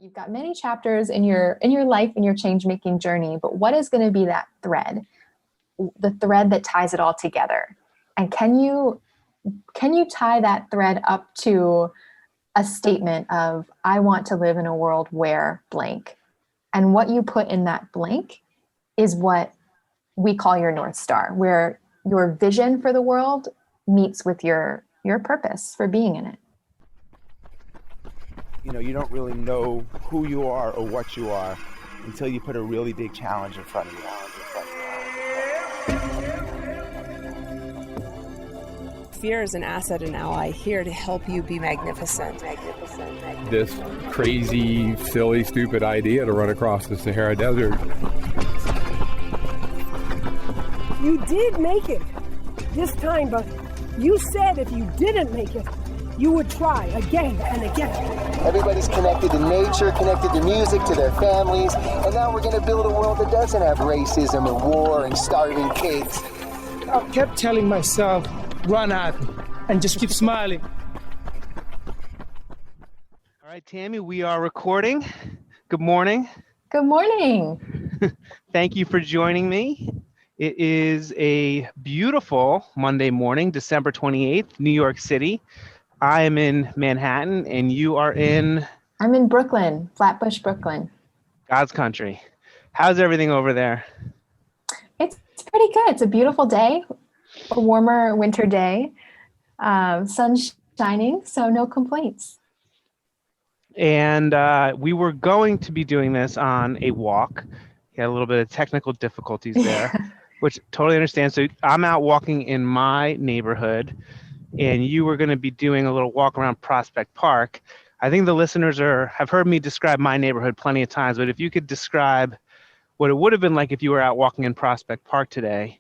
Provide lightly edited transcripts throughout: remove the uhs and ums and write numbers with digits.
You've got many chapters in your life and your change-making journey, but what is going to be that thread, the thread that ties it all together? And can you tie that thread up to a statement of, I want to live in a world where blank? And what you put in that blank is what we call your North Star, where your vision for the world meets with your purpose for being in it. You know, you don't really know who you are or what you are until you put a really big challenge in front of you. Fear is an asset and ally here to help you be magnificent. This crazy, silly, stupid idea to run across the Sahara Desert. You did make it this time, but you said if you didn't make it, you would try again and again. Everybody's connected to nature, connected to music, to their families, and now we're going to build a world that doesn't have racism and war and starving kids. I kept telling myself, run at me, and just keep smiling. All right, Tammy, we are recording. Good morning. Good morning. Thank you for joining me. It is a beautiful Monday morning, December 28th, New York City. I am in Manhattan, and you are in? I'm in Brooklyn, Flatbush, Brooklyn. God's country. How's everything over there? It's pretty good. It's a beautiful day, a warmer winter day. Sun's shining, so no complaints. And we were going to be doing this on a walk. We had a little bit of technical difficulties there, which totally understand. So I'm out walking in my neighborhood, and you were going to be doing a little walk around Prospect Park. I think the listeners have heard me describe my neighborhood plenty of times, but if you could describe what it would have been like if you were out walking in Prospect Park today,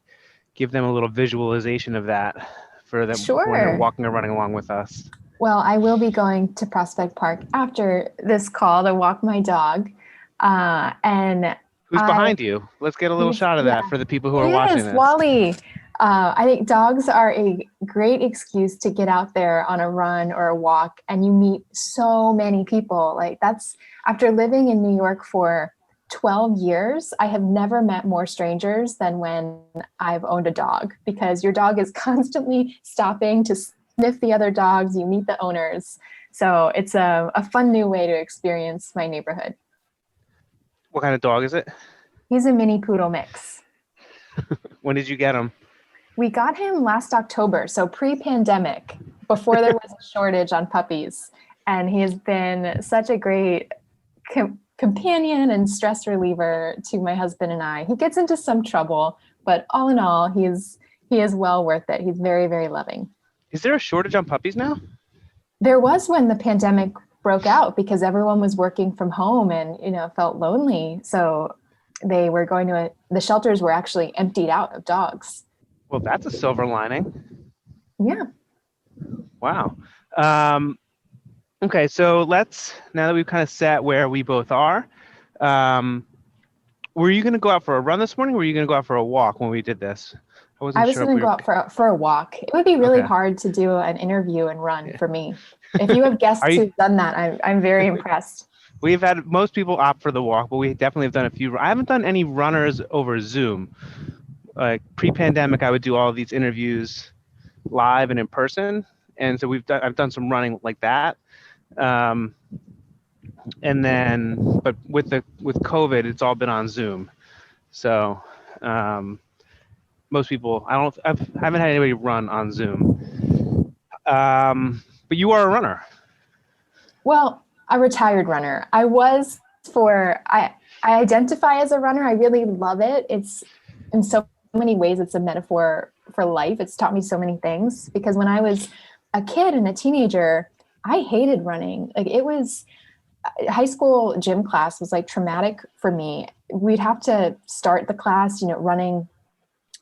give them a little visualization of that for them when they're walking or running along with us. Well, I will be going to Prospect Park after this call to walk my dog. And who's behind you? Let's get a little shot of that for the people who are watching this. Wally. I think dogs are a great excuse to get out there on a run or a walk, and you meet so many people. Like, that's after living in New York for 12 years, I have never met more strangers than when I've owned a dog, because your dog is constantly stopping to sniff the other dogs. You meet the owners. So it's a fun new way to experience my neighborhood. What kind of dog is it? He's a mini poodle mix. When did you get him? We got him last October, so pre-pandemic, before there was a shortage on puppies. And he has been such a great companion and stress reliever to my husband and I. He gets into some trouble, but all in all, he is well worth it. He's very, very loving. Is there a shortage on puppies now? There was when the pandemic broke out, because everyone was working from home and, felt lonely. So they were the shelters were actually emptied out of dogs. Well, that's a silver lining. Yeah. Wow. Okay, so now that we've kind of set where we both are, were you going to go out for a run this morning, or were you going to go out for a walk when we did this? I was going to go out for a walk. It would be really hard to do an interview and run for me. If you have guests who've done that, I'm very impressed. We've had most people opt for the walk, but we definitely have done a few. I haven't done any runners over Zoom. Like pre-pandemic, I would do all of these interviews live and in person, and so I've done some running like that. And then, but with COVID, it's all been on Zoom. So most people, I haven't had anybody run on Zoom. But you are a runner. Well, a retired runner. I identify as a runner. I really love it. It's in so many ways, it's a metaphor for life. It's taught me so many things, because when I was a kid and a teenager, I hated running. Like, it was high school gym class was like traumatic for me. We'd have to start the class, running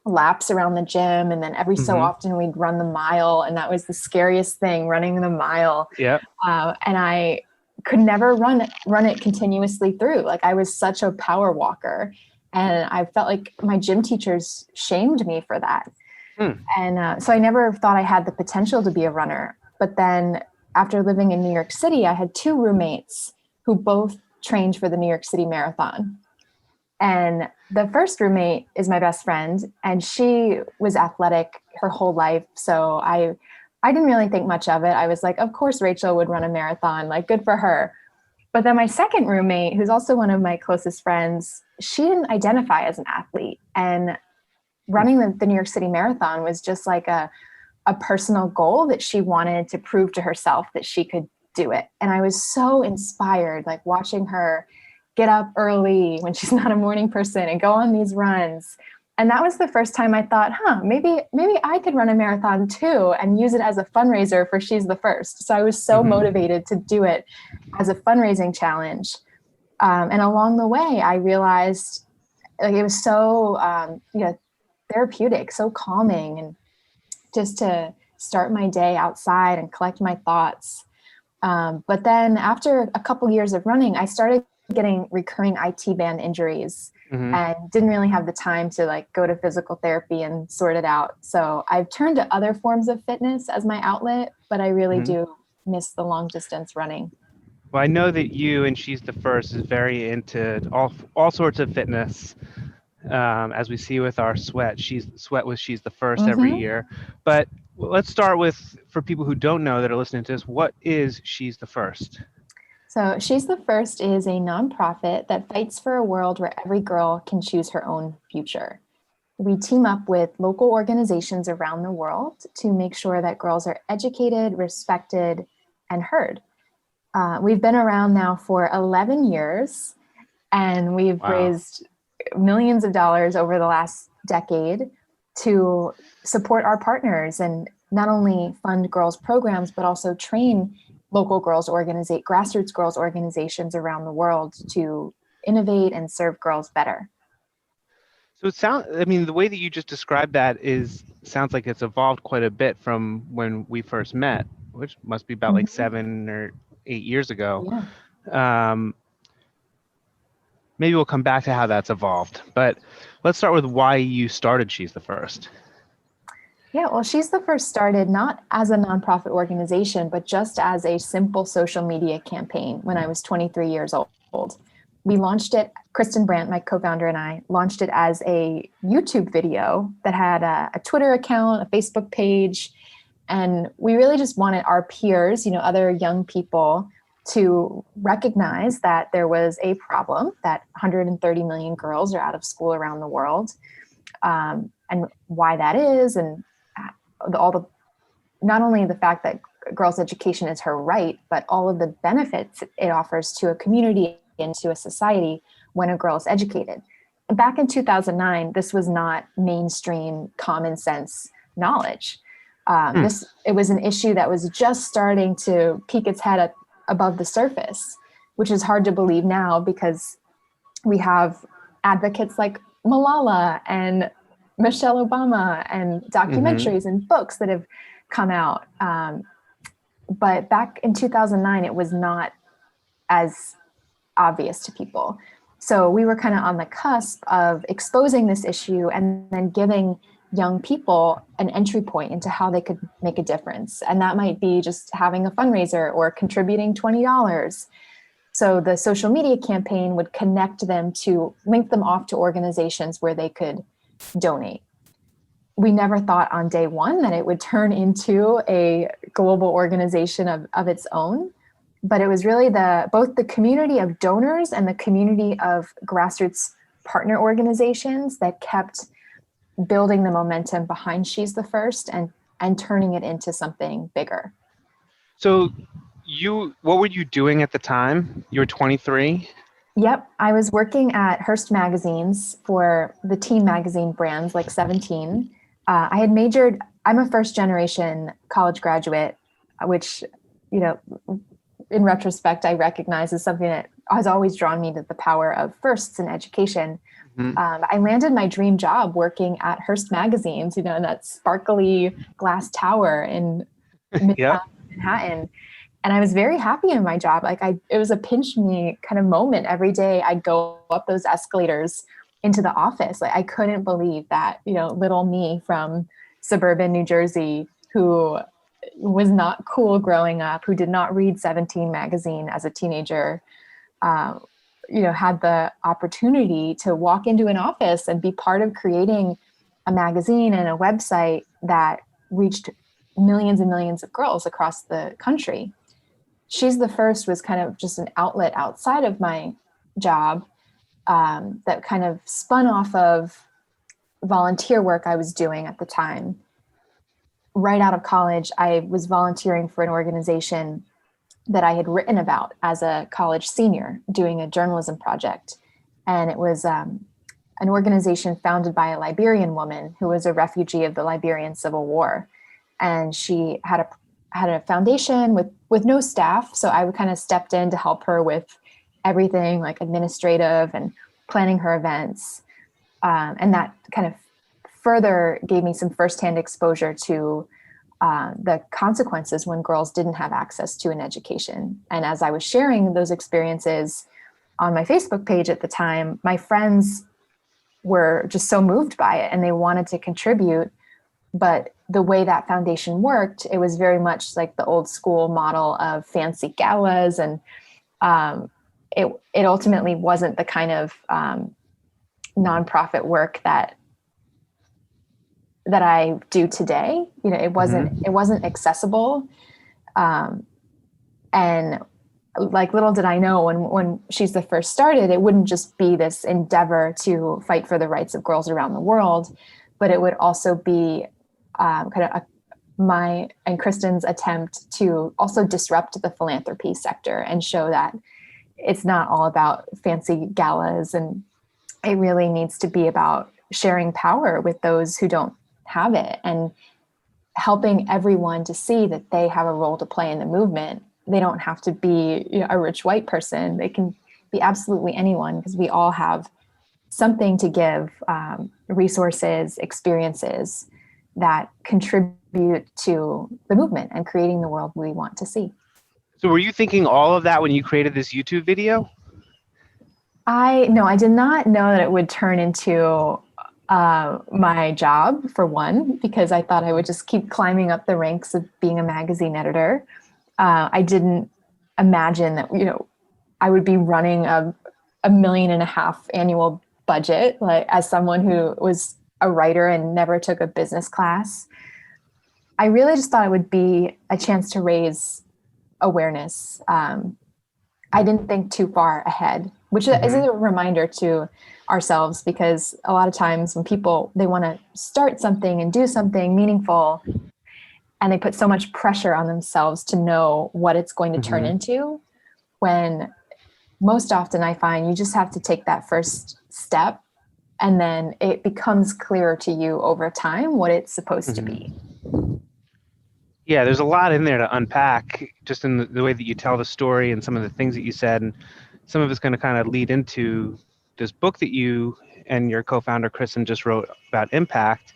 laps around the gym. And then every so often we'd run the mile. And that was the scariest thing, running the mile. Yeah. And I could never run it continuously through. Like, I was such a power walker. And I felt like my gym teachers shamed me for that. And so I never thought I had the potential to be a runner. But then after living in New York City, I had two roommates who both trained for the New York City Marathon. And the first roommate is my best friend, and she was athletic her whole life. So I didn't really think much of it. I was like, of course Rachel would run a marathon, like good for her. But then my second roommate, who's also one of my closest friends, she didn't identify as an athlete. And running the New York City Marathon was just like a personal goal that she wanted to prove to herself that she could do it. And I was so inspired, like watching her get up early when she's not a morning person and go on these runs. And that was the first time I thought, maybe I could run a marathon too and use it as a fundraiser for She's the First. So I was so motivated to do it as a fundraising challenge. And along the way, I realized like it was so therapeutic, so calming, and just to start my day outside and collect my thoughts. But then after a couple years of running, I started getting recurring IT band injuries and didn't really have the time to like go to physical therapy and sort it out. So I've turned to other forms of fitness as my outlet, but I really do miss the long distance running. Well, I know that you and She's the First is very into all sorts of fitness. As we see with our sweat, She's the First every year. But let's start with, for people who don't know that are listening to this, what is She's the First? So She's the First is a nonprofit that fights for a world where every girl can choose her own future. We team up with local organizations around the world to make sure that girls are educated, respected, and heard. We've been around now for 11 years, and we've raised millions of dollars over the last decade to support our partners and not only fund girls programs, but also train local grassroots girls organizations around the world to innovate and serve girls better. So the way that you just described that sounds like it's evolved quite a bit from when we first met, which must be about like 7 or 8 years ago. Yeah. Maybe we'll come back to how that's evolved, but let's start with why you started She's the First. Yeah, well, She's the First started not as a nonprofit organization, but just as a simple social media campaign when I was 23 years old. We launched it, Christen Brandt, my co-founder, and I launched it as a YouTube video that had a Twitter account, a Facebook page, and we really just wanted our peers, other young people, to recognize that there was a problem, that 130 million girls are out of school around the world, and why that is, and not only the fact that girls' education is her right, but all of the benefits it offers to a community and to a society when a girl is educated. And back in 2009, this was not mainstream common sense knowledge. It was an issue that was just starting to peek its head above the surface, which is hard to believe now because we have advocates like Malala and Michelle Obama and documentaries and books that have come out. But back in 2009, it was not as obvious to people. So we were kind of on the cusp of exposing this issue and then giving young people an entry point into how they could make a difference. And that might be just having a fundraiser or contributing $20. So the social media campaign would connect them link them off to organizations where they could donate. We never thought on day one that it would turn into a global organization of its own, but it was really both the community of donors and the community of grassroots partner organizations that kept building the momentum behind She's the First and turning it into something bigger. So what were you doing at the time? You were 23? Yep. I was working at Hearst Magazines for the teen magazine brands like 17. I had majored, I'm a first generation college graduate, which, in retrospect, I recognize as something that has always drawn me to the power of firsts in education. I landed my dream job working at Hearst Magazines, in that sparkly glass tower in Manhattan. And I was very happy in my job. It was a pinch me kind of moment every day. I'd go up those escalators into the office. I couldn't believe that, little me from suburban New Jersey who was not cool growing up, who did not read 17 magazine as a teenager, had the opportunity to walk into an office and be part of creating a magazine and a website that reached millions and millions of girls across the country. She's the First was kind of just an outlet outside of my job that kind of spun off of volunteer work I was doing at the time. Right out of college, I was volunteering for an organization that I had written about as a college senior, doing a journalism project. And it was an organization founded by a Liberian woman who was a refugee of the Liberian Civil War. And she had a foundation with no staff. So I kind of stepped in to help her with everything like administrative and planning her events. And that kind of further gave me some firsthand exposure to the consequences when girls didn't have access to an education. And as I was sharing those experiences on my Facebook page at the time, my friends were just so moved by it and they wanted to contribute. But the way that foundation worked, it was very much like the old school model of fancy galas. And it ultimately wasn't the kind of nonprofit work that I do today. It wasn't accessible. And like little did I know when She's the First started, it wouldn't just be this endeavor to fight for the rights of girls around the world, but it would also be kind of my and Christen's attempt to also disrupt the philanthropy sector and show that it's not all about fancy galas, and it really needs to be about sharing power with those who don't have it and helping everyone to see that they have a role to play in the movement. They don't have to be a rich white person. They can be absolutely anyone, because we all have something to give, resources, experiences that contribute to the movement and creating the world we want to see. So were you thinking all of that when you created this YouTube video? I did not know that it would turn into my job, for one, because I thought I would just keep climbing up the ranks of being a magazine editor. I didn't imagine that, I would be running a $1.5 million annual budget, like as someone who was a writer and never took a business class. I really just thought it would be a chance to raise awareness. I didn't think too far ahead, which is a reminder to ourselves, because a lot of times when people, they want to start something and do something meaningful, and they put so much pressure on themselves to know what it's going to turn into, when most often I find you just have to take that first step, and then it becomes clearer to you over time what it's supposed to be. Yeah, there's a lot in there to unpack, just in the way that you tell the story and some of the things that you said. And some of it's going to kind of lead into this book that you and your co-founder, Christen, just wrote about impact.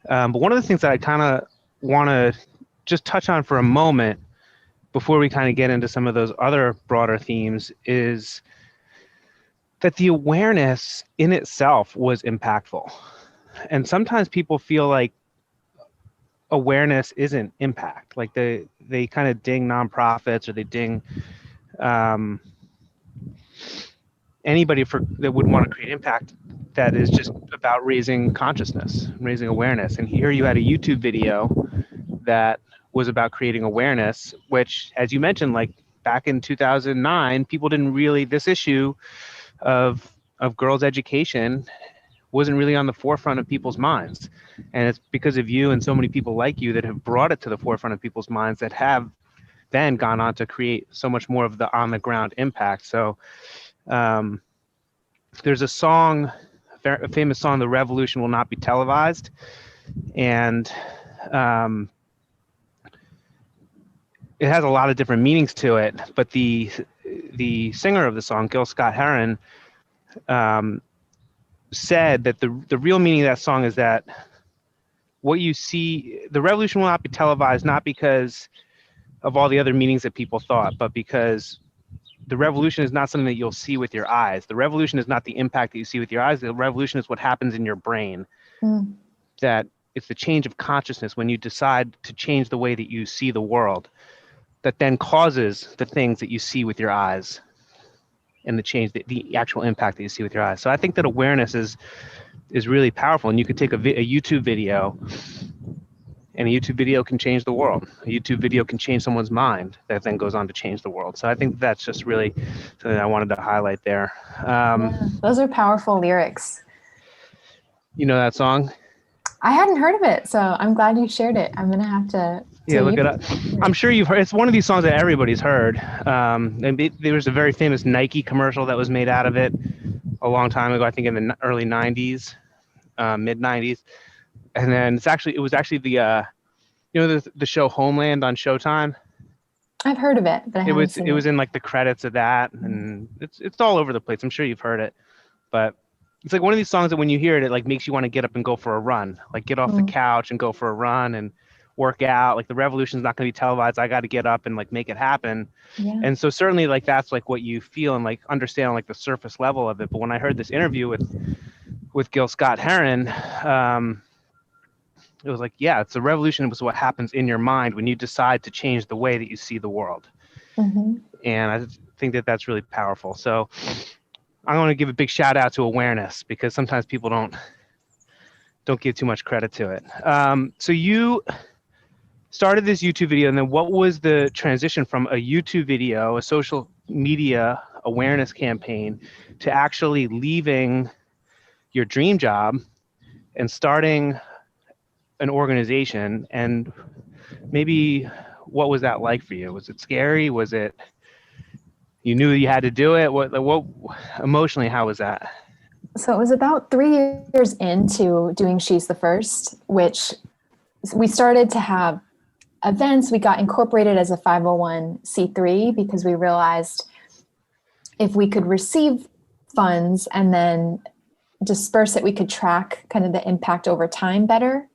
But one of the things that I kind of want to just touch on for a moment before we kind of get into some of those other broader themes is that the awareness in itself was impactful. And sometimes people feel like awareness isn't impact. Like they kind of ding nonprofits, or they ding anybody that would want to create impact that is just about raising consciousness, raising awareness. And here you had a YouTube video that was about creating awareness, which, as you mentioned, like back in 2009, people didn't really, this issue of girls' education wasn't really on the forefront of people's minds. And it's because of you and so many people like you that have brought it to the forefront of people's minds, that have then gone on to create so much more of the on the ground impact. So there's a song, a famous song, "The Revolution Will Not Be Televised." And it has a lot of different meanings to it, but the singer of the song, Gil Scott-Heron, said that the real meaning of that song is that what you see, the revolution will not be televised, not because of all the other meanings that people thought, but because the revolution is not something that you'll see with your eyes. The revolution is not the impact that you see with your eyes. The revolution is what happens in your brain. That it's the change of consciousness when you decide to change the way that you see the world, that then causes the things that you see with your eyes. and the change, the actual impact that you see with your eyes. So I think that awareness is really powerful. And you could take a YouTube video, and a YouTube video can change the world. A YouTube video can change someone's mind that then goes on to change the world. So I think that's just really something I wanted to highlight there. Those are powerful lyrics. You know that song? I hadn't heard of it, so I'm glad you shared it. I'm gonna have to look it up. I'm sure you've heard. It's one of these songs that everybody's heard. There was a very famous Nike commercial that was made out of it a long time ago. I think in the early '90s, mid '90s. And then it was actually the the show Homeland on Showtime. I've heard of it, but I haven't seen it. It was in like the credits of that, and it's all over the place. I'm sure you've heard it, but it's like one of these songs that when you hear it, it like makes you want to get up and go for a run, like get off the couch and go for a run and work out. Like the revolution's not going to be televised. I got to get up and like make it happen. Yeah. And so certainly like that's like what you feel and like understand on like the surface level of it. But when I heard this interview with Gil Scott-Heron, it was like, yeah, it's a revolution. It was what happens in your mind when you decide to change the way that you see the world. Mm-hmm. And I think that that's really powerful. So I want to give a big shout out to awareness, because sometimes people don't give too much credit to it. So you started this YouTube video, and then what was the transition from a YouTube video, a social media awareness campaign, to actually leaving your dream job and starting an organization? And maybe what was that like for you? Was it scary? Was it, you knew you had to do it? What emotionally, how was that? So it was about 3 years into doing She's the First, which we started to have events. We got incorporated as a 501c3 because we realized if we could receive funds and then disperse it, we could track kind of the impact over time better.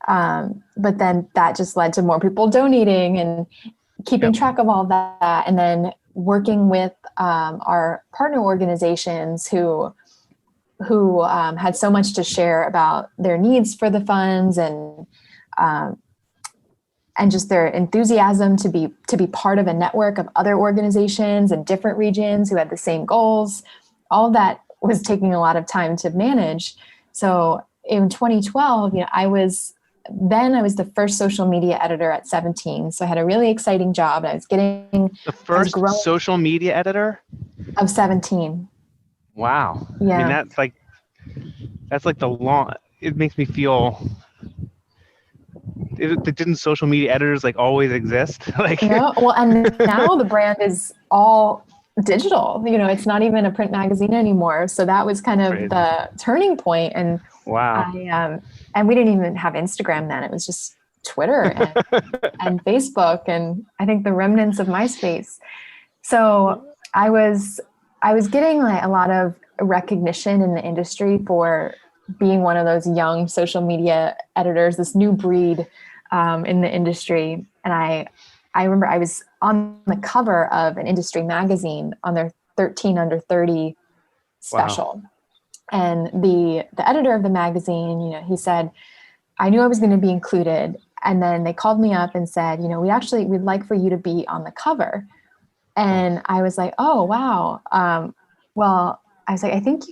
But then that just led to more people donating and keeping track of all that. And then working with our partner organizations who had so much to share about their needs for the funds and just their enthusiasm to be part of a network of other organizations in different regions who had the same goals. All of that was taking a lot of time to manage. So in 2012, I was the first social media editor at 17. So I had a really exciting job. I was getting the first social media editor of 17. Wow. Yeah. I mean, that's like the long, it makes me feel, didn't social media editors like always exist? Like, no, well, and now the brand is all digital, it's not even a print magazine anymore. So that was kind of the turning point. And wow. And we didn't even have Instagram then. It was just Twitter and Facebook, and I think the remnants of MySpace. So I was getting like a lot of recognition in the industry for being one of those young social media editors, this new breed in the industry. And I remember I was on the cover of an industry magazine on their 13 under 30 special. Wow. And the editor of the magazine, he said, I knew I was going to be included. And then they called me up and said, we'd like for you to be on the cover. And I was like, oh, wow. Well, I was like, I think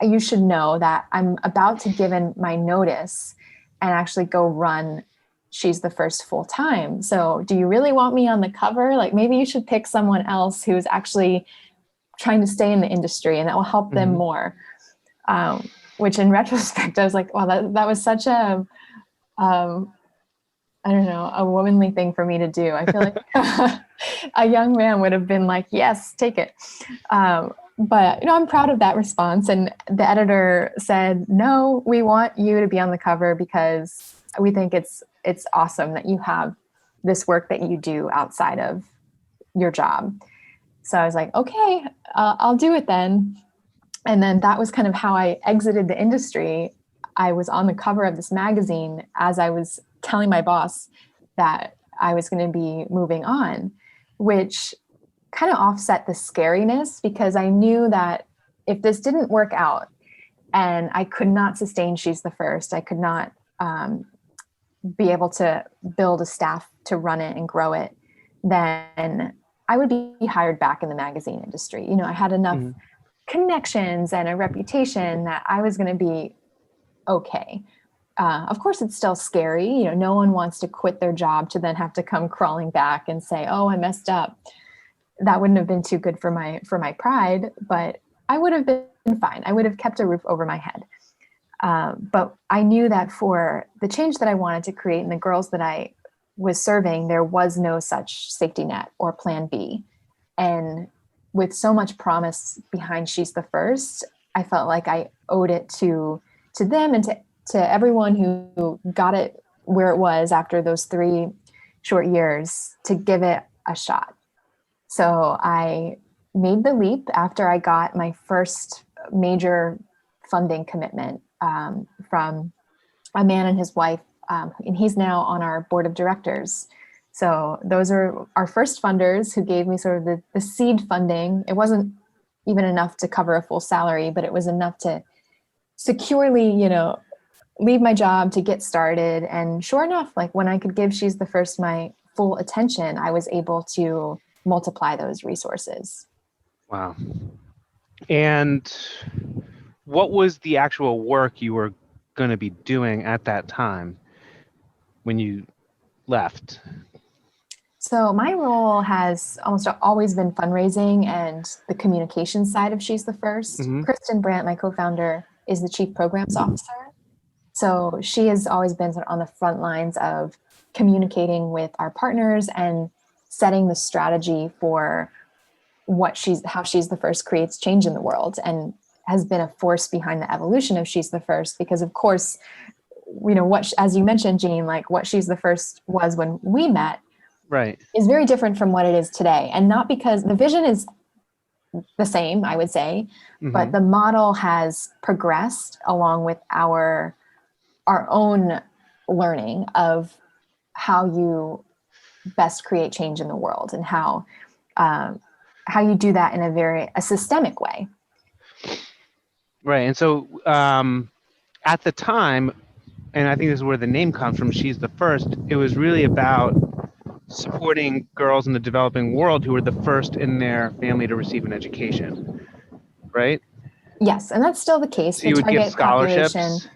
you should know that I'm about to give in my notice and actually go run She's the First full time. So do you really want me on the cover? Like, maybe you should pick someone else who's actually trying to stay in the industry and that will help them more. Which in retrospect, I was like, wow, that was such a, I don't know, a womanly thing for me to do. I feel like a young man would have been like, yes, take it. But, I'm proud of that response. And the editor said, no, we want you to be on the cover because we think it's awesome that you have this work that you do outside of your job. So I was like, okay, I'll do it then. And then that was kind of how I exited the industry. I was on the cover of this magazine as I was telling my boss that I was going to be moving on, which kind of offset the scariness because I knew that if this didn't work out and I could not sustain She's the First, I could not be able to build a staff to run it and grow it, then I would be hired back in the magazine industry. You know, I had enough connections and a reputation that I was going to be okay. Of course, it's still scary. You know, no one wants to quit their job to then have to come crawling back and say, "Oh, I messed up." That wouldn't have been too good for my pride, but I would have been fine. I would have kept a roof over my head. But I knew that for the change that I wanted to create and the girls that I was serving, there was no such safety net or plan B. And with so much promise behind She's the First, I felt like I owed it to them and to everyone who got it where it was after those 3 short years to give it a shot. So I made the leap after I got my first major funding commitment from a man and his wife, and he's now on our board of directors. So those are our first funders who gave me sort of the seed funding. It wasn't even enough to cover a full salary, but it was enough to securely, you know, leave my job to get started. And sure enough, like when I could give She's the First my full attention, I was able to multiply those resources. Wow. And what was the actual work you were going to be doing at that time when you left? So my role has almost always been fundraising and the communication side of She's the First. Christen Brandt, my co-founder, is the chief programs officer. So she has always been sort of on the front lines of communicating with our partners and setting the strategy for how She's the First creates change in the world, and has been a force behind the evolution of She's the First, because of course, you know, as you mentioned, Jean, like what She's the First was when we met, right, is very different from what it is today. And not because the vision is the same, I would say, but the model has progressed along with our own learning of how you best create change in the world and how you do that in a systemic way. Right. And so at the time, and I think this is where the name comes from, She's the First, it was really about supporting girls in the developing world who were the first in their family to receive an education, right? Yes, and that's still the case. So you would give scholarships?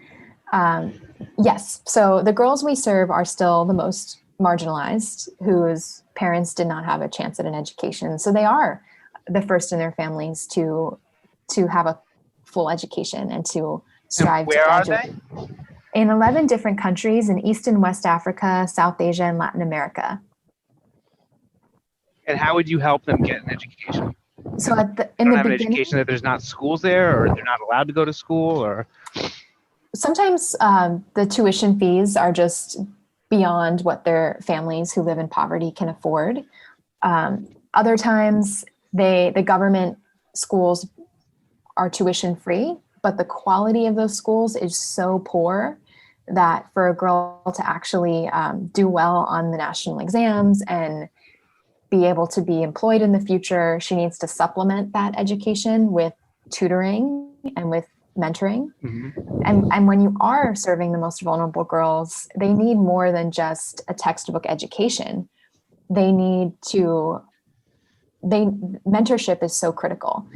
Yes. So the girls we serve are still the most marginalized, whose parents did not have a chance at an education. So they are the first in their families to have a full education and to strive to graduate. And where are they? In 11 different countries in East and West Africa, South Asia, and Latin America. And how would you help them get an education? So in the beginning, education, that there's not schools there, or they're not allowed to go to school, or sometimes the tuition fees are just beyond what their families who live in poverty can afford. Other times, the government schools are tuition free, but the quality of those schools is so poor that for a girl to actually do well on the national exams and be able to be employed in the future, she needs to supplement that education with tutoring and with mentoring. And when you are serving the most vulnerable girls, they need more than just a textbook education. Mentorship is so critical.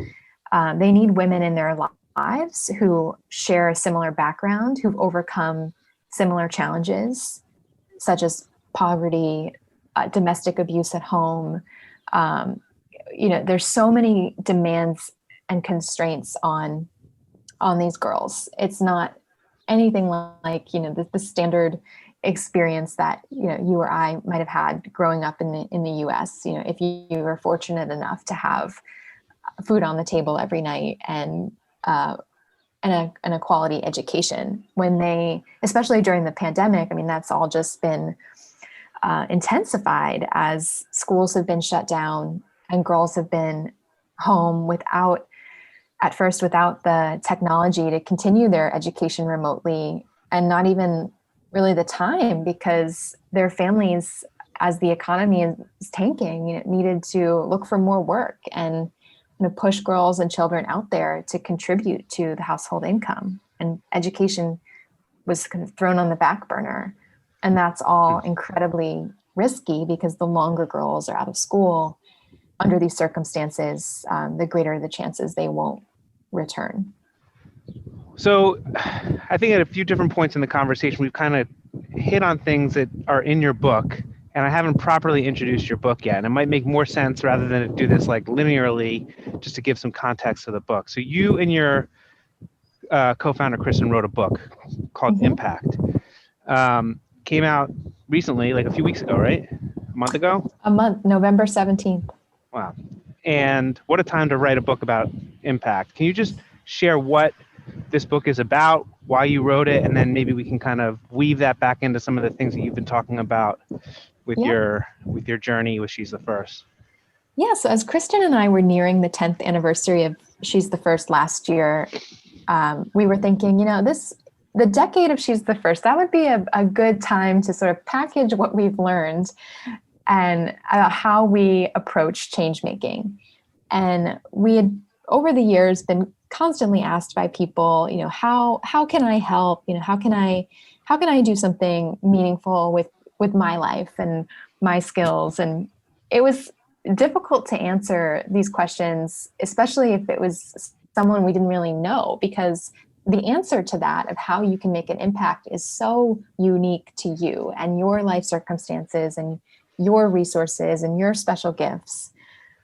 They need women in their lives who share a similar background, who've overcome similar challenges, such as poverty, domestic abuse at home. There's so many demands and constraints on these girls. It's not anything like, the standard experience that, you or I might have had growing up in the US. If you were fortunate enough to have food on the table every night and a quality education, especially during the pandemic, that's all just been intensified as schools have been shut down and girls have been home without the technology to continue their education remotely, and not even really the time, because their families, as the economy is tanking, needed to look for more work and push girls and children out there to contribute to the household income. And education was kind of thrown on the back burner. And that's all incredibly risky, because the longer girls are out of school, under these circumstances, the greater the chances they won't return. So I think at a few different points in the conversation, we've kind of hit on things that are in your book, and I haven't properly introduced your book yet. And it might make more sense rather than to do this like linearly, just to give some context to the book. So you and your co-founder, Christen, wrote a book called Impact. Came out recently, like a few weeks ago, right? A month ago? A month, November 17th. Wow. And what a time to write a book about impact. Can you just share what this book is about, why you wrote it, and then maybe we can kind of weave that back into some of the things that you've been talking about with your journey with She's the First? Yeah, so as Christen and I were nearing the 10th anniversary of She's the First last year, we were thinking, the decade of She's the First, that would be a good time to sort of package what we've learned and how we approach change making. And we had, over the years, been constantly asked by people, how can I help? How can I do something meaningful with my life and my skills? And it was difficult to answer these questions, especially if it was someone we didn't really know, because the answer to that of how you can make an impact is so unique to you and your life circumstances and your resources and your special gifts.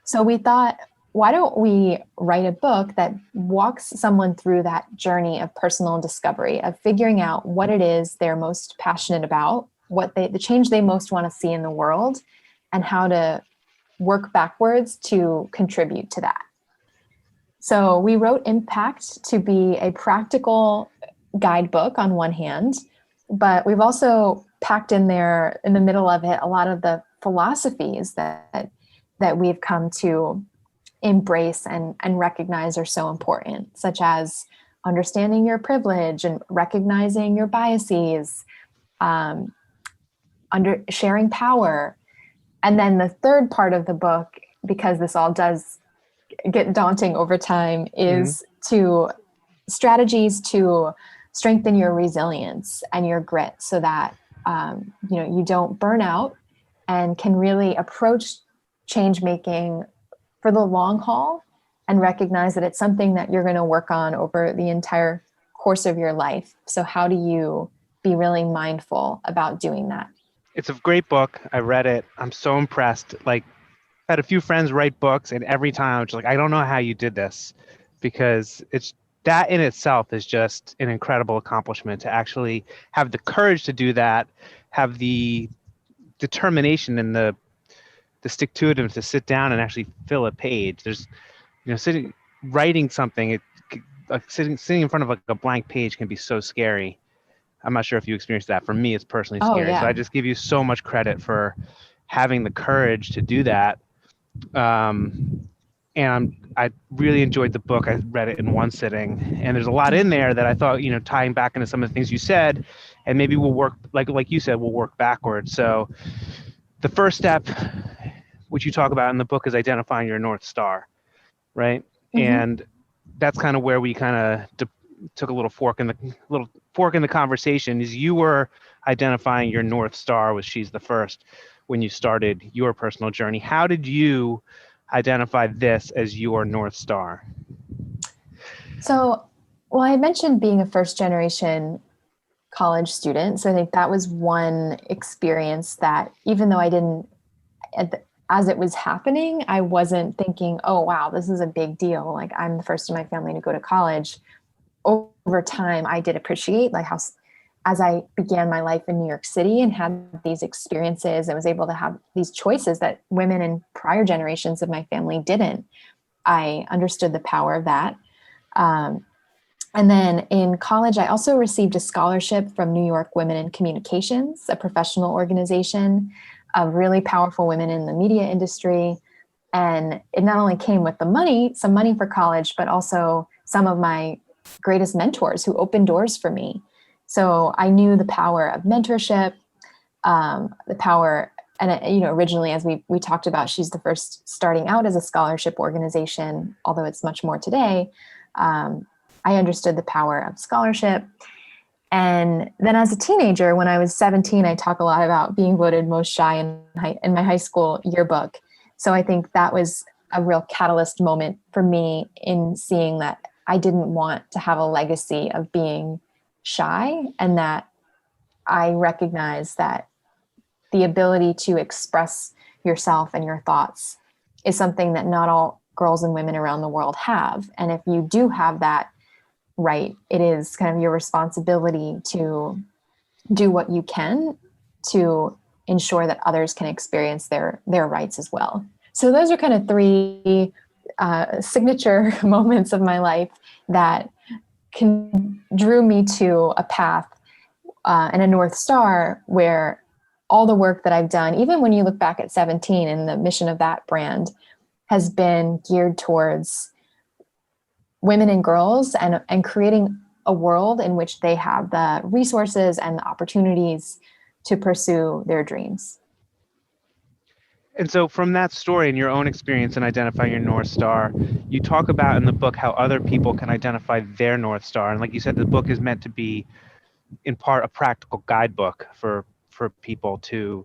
So we thought, why don't we write a book that walks someone through that journey of personal discovery, of figuring out what it is they're most passionate about, the change they most want to see in the world, and how to work backwards to contribute to that. So we wrote Impact to be a practical guidebook on one hand, but we've also packed in there, in the middle of it, a lot of the philosophies that we've come to embrace and recognize are so important, such as understanding your privilege and recognizing your biases, sharing power. And then the third part of the book, because this all does get daunting over time, is to strategies to strengthen your resilience and your grit so that you don't burn out and can really approach change making for the long haul and recognize that it's something that you're going to work on over the entire course of your life. So how do you be really mindful about doing that? It's a great book. I read it. I'm so impressed. Like, I had a few friends write books, and every time I'm just like, I don't know how you did this, because it's that in itself is just an incredible accomplishment to actually have the courage to do that, have the determination and the stick-to-itiveness to sit down and actually fill a page. There's, writing something, sitting in front of like a blank page can be so scary. I'm not sure if you experienced that. For me, it's personally scary. Yeah. So I just give you so much credit for having the courage to do that. And I really enjoyed the book. I read it in one sitting, and there's a lot in there that I thought, tying back into some of the things you said, and maybe we'll work, like you said, we'll work backwards. So the first step, which you talk about in the book, is identifying your North Star, right? And that's kind of where we kind of took a little fork in the conversation, is you were identifying your North Star with She's the First when you started your personal journey. How did you identify this as your North Star? So, well, I mentioned being a first generation college student. So I think that was one experience that, even though I didn't, as it was happening, I wasn't thinking, oh, wow, this is a big deal. Like, I'm the first in my family to go to college. Over time, I did appreciate how, as I began my life in New York City and had these experiences and was able to have these choices that women in prior generations of my family didn't, I understood the power of that. And then in college, I also received a scholarship from New York Women in Communications, a professional organization of really powerful women in the media industry. And it not only came with some money for college, but also some of my greatest mentors who opened doors for me. So I knew the power of mentorship, the power, and originally, as we talked about, She's the First starting out as a scholarship organization, although it's much more today. I understood the power of scholarship. And then as a teenager, when I was 17, I talk a lot about being voted most shy in my high school yearbook. So I think that was a real catalyst moment for me in seeing that I didn't want to have a legacy of being shy, and that I recognize that the ability to express yourself and your thoughts is something that not all girls and women around the world have. And if you do have that right, it is kind of your responsibility to do what you can to ensure that others can experience their rights as well. So those are kind of three signature moments of my life that drew me to a path and a North Star where all the work that I've done, even when you look back at 17 and the mission of that brand, has been geared towards women and girls and creating a world in which they have the resources and the opportunities to pursue their dreams. And so from that story and your own experience in identifying your North Star, you talk about in the book how other people can identify their North Star. And like you said, the book is meant to be in part a practical guidebook for people to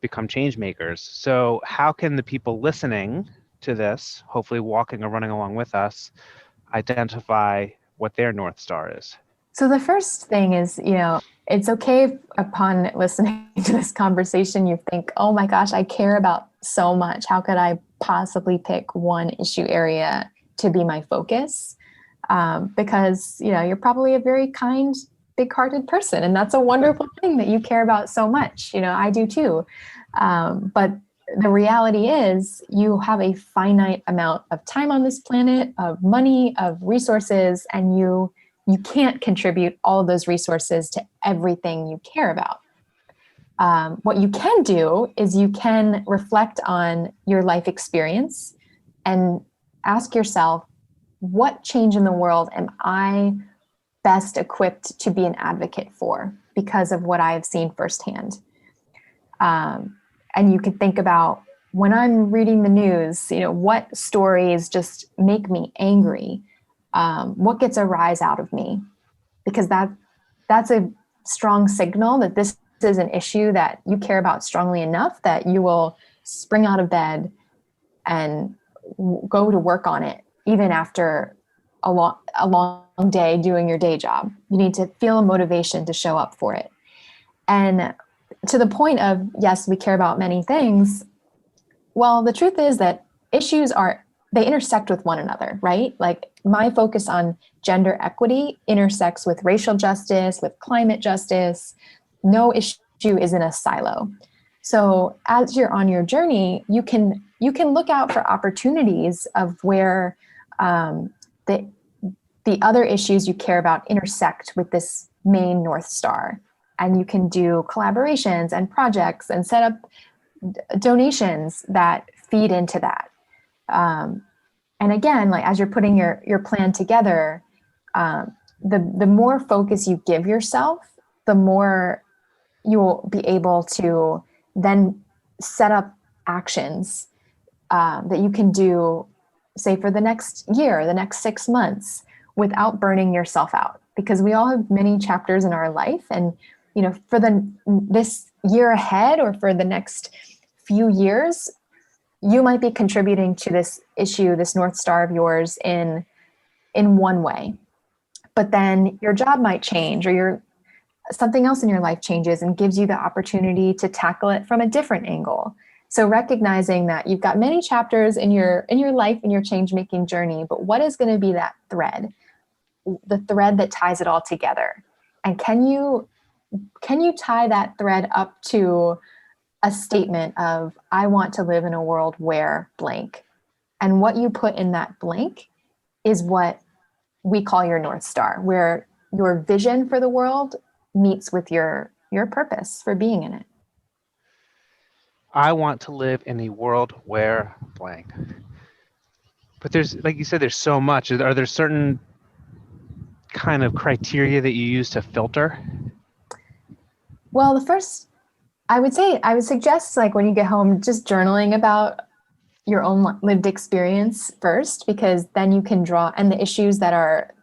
become change makers. So how can the people listening to this, hopefully walking or running along with us, identify what their North Star is? So the first thing is, it's okay if upon listening to this conversation, you think, oh my gosh, I care about so much. How could I possibly pick one issue area to be my focus? Because, you're probably a very kind, big-hearted person, and that's a wonderful thing that you care about so much. I do too. But the reality is you have a finite amount of time on this planet, of money, of resources, and you can't contribute all of those resources to everything you care about. What you can do is you can reflect on your life experience and ask yourself, what change in the world am I best equipped to be an advocate for because of what I have seen firsthand? And you could think about, when I'm reading the news, what stories just make me angry? What gets a rise out of me? Because that's a strong signal that this is an issue that you care about strongly enough that you will spring out of bed and go to work on it, even after a long day doing your day job. You need to feel a motivation to show up for it. And to the point of, yes, we care about many things. Well, the truth is that issues they intersect with one another, right? Like my focus on gender equity intersects with racial justice, with climate justice. No issue is in a silo. So as you're on your journey, you can look out for opportunities of where the other issues you care about intersect with this main North Star. And you can do collaborations and projects and set up donations that feed into that. And again, like as you're putting your plan together, the more focus you give yourself, the more you'll be able to then set up actions that you can do, say, for the next year, the next 6 months, without burning yourself out. Because we all have many chapters in our life, and for this year ahead or for the next few years, you might be contributing to this issue, this North Star of yours in one way. But then your job might change, or something else in your life changes and gives you the opportunity to tackle it from a different angle. So recognizing that you've got many chapters in your life and your change-making journey, but what is going to be that thread, the thread that ties it all together? And can you tie that thread up to a statement of, I want to live in a world where blank? And what you put in that blank is what we call your North Star, where your vision for the world meets with your purpose for being in it. I want to live in a world where blank. But there's, like you said, there's so much. Are there certain kind of criteria that you use to filter? Well, the first, I would suggest, like, when you get home, just journaling about your own lived experience first, because then you can draw, and the issues that are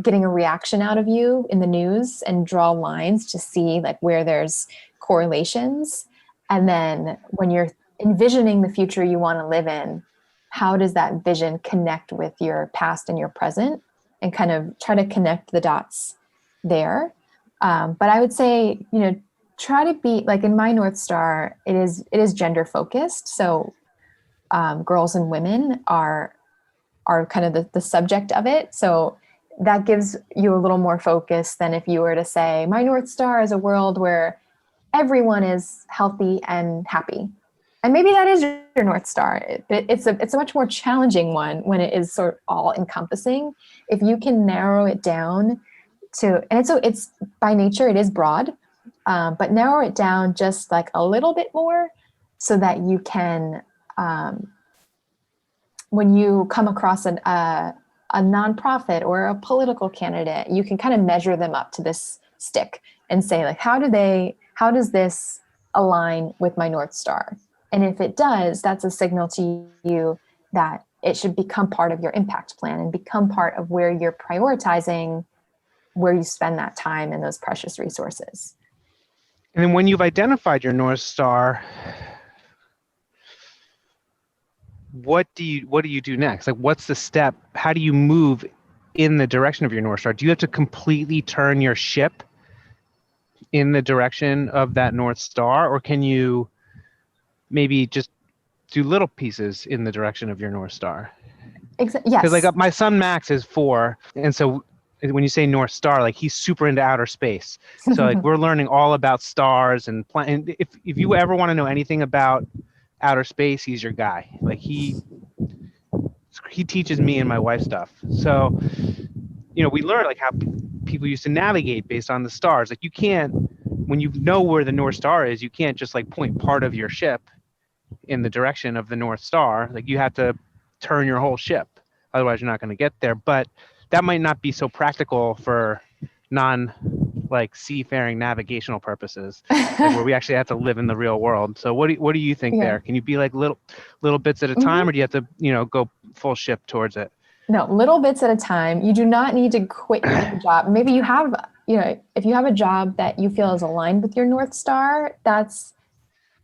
getting a reaction out of you in the news, and draw lines to see like where there's correlations. And then when you're envisioning the future you want to live in, how does that vision connect with your past and your present, and kind of try to connect the dots there. But I would say, try to be like, in my North Star, it is gender focused. So girls and women are kind of the subject of it. So that gives you a little more focus than if you were to say, my North Star is a world where everyone is healthy and happy. And maybe that is your North Star. It's a much more challenging one when it is sort of all encompassing. If you can narrow it down to, and so it's by nature, it is broad, but narrow it down just like a little bit more so that you can, when you come across a nonprofit or a political candidate, you can kind of measure them up to this stick and say, like, how does this align with my North Star? And if it does, that's a signal to you that it should become part of your impact plan and become part of where you're prioritizing, where you spend that time and those precious resources. And then when you've identified your North Star, what do you do next? Like, what's the step? How do you move in the direction of your North Star? Do you have to completely turn your ship in the direction of that North Star, or can you maybe just do little pieces in the direction of your North Star? Yes. Because like my son Max is 4, and so when you say North Star, like he's super into outer space. So like we're learning all about stars and if you ever want to know anything about outer space, he's your guy. Like he teaches me and my wife stuff. So we learn like how people used to navigate based on the stars. Like you can't, when you know where the North Star is, you can't just like point part of your ship in the direction of the North Star. Like you have to turn your whole ship, otherwise you're not going to get there. But that might not be so practical for seafaring navigational purposes, like where we actually have to live in the real world. So what do you think there? Can you be like little bits at a time, or do you have to go full ship towards it? No, little bits at a time. You do not need to quit your job. Maybe you have, if you have a job that you feel is aligned with your North Star, that's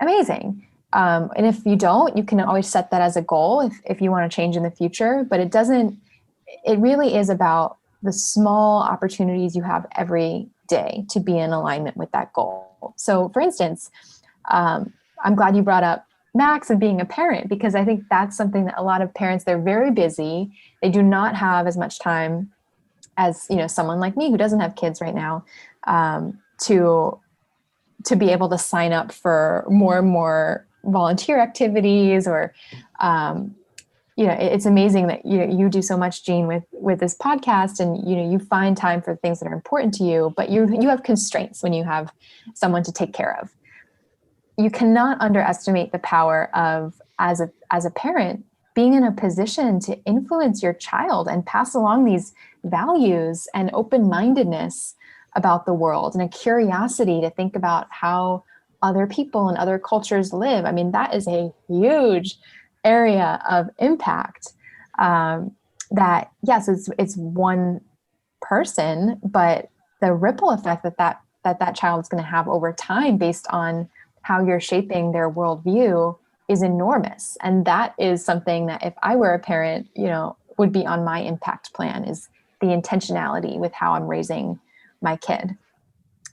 amazing. And if you don't, you can always set that as a goal if you want to change in the future. But it really is about the small opportunities you have every day to be in alignment with that goal. So for instance, I'm glad you brought up Max and being a parent, because I think that's something that a lot of parents, they're very busy. They do not have as much time as, someone like me who doesn't have kids right now, to be able to sign up for more and more volunteer activities or, it's amazing that you do so much, Jean, with this podcast, and you find time for things that are important to you, but you have constraints when you have someone to take care of. You cannot underestimate the power of, as a parent, being in a position to influence your child and pass along these values and open-mindedness about the world and a curiosity to think about how other people and other cultures live. I mean, that is a huge area of impact, that yes, it's one person, but the ripple effect that child is going to have over time based on how you're shaping their worldview is enormous. And that is something that if I were a parent, would be on my impact plan, is the intentionality with how I'm raising my kid.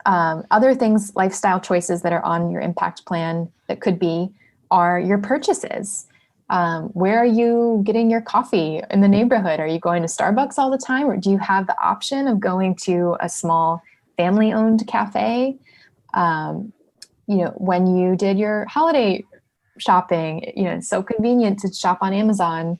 Other things, lifestyle choices that are on your impact plan that could be are your purchases. Where are you getting your coffee in the neighborhood? Are you going to Starbucks all the time? Or do you have the option of going to a small family-owned cafe? When you did your holiday shopping, it's so convenient to shop on Amazon.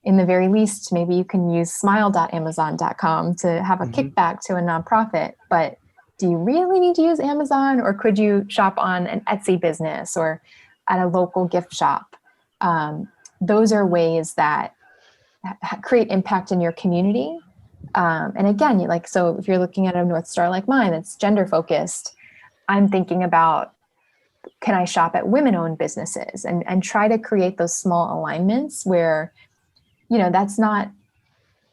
In the very least, maybe you can use smile.amazon.com to have a kickback to a nonprofit. But do you really need to use Amazon, or could you shop on an Etsy business or at a local gift shop? Those are ways that create impact in your community. And again, so if you're looking at a North Star like mine, that's gender focused, I'm thinking about, can I shop at women-owned businesses and try to create those small alignments where, that's not,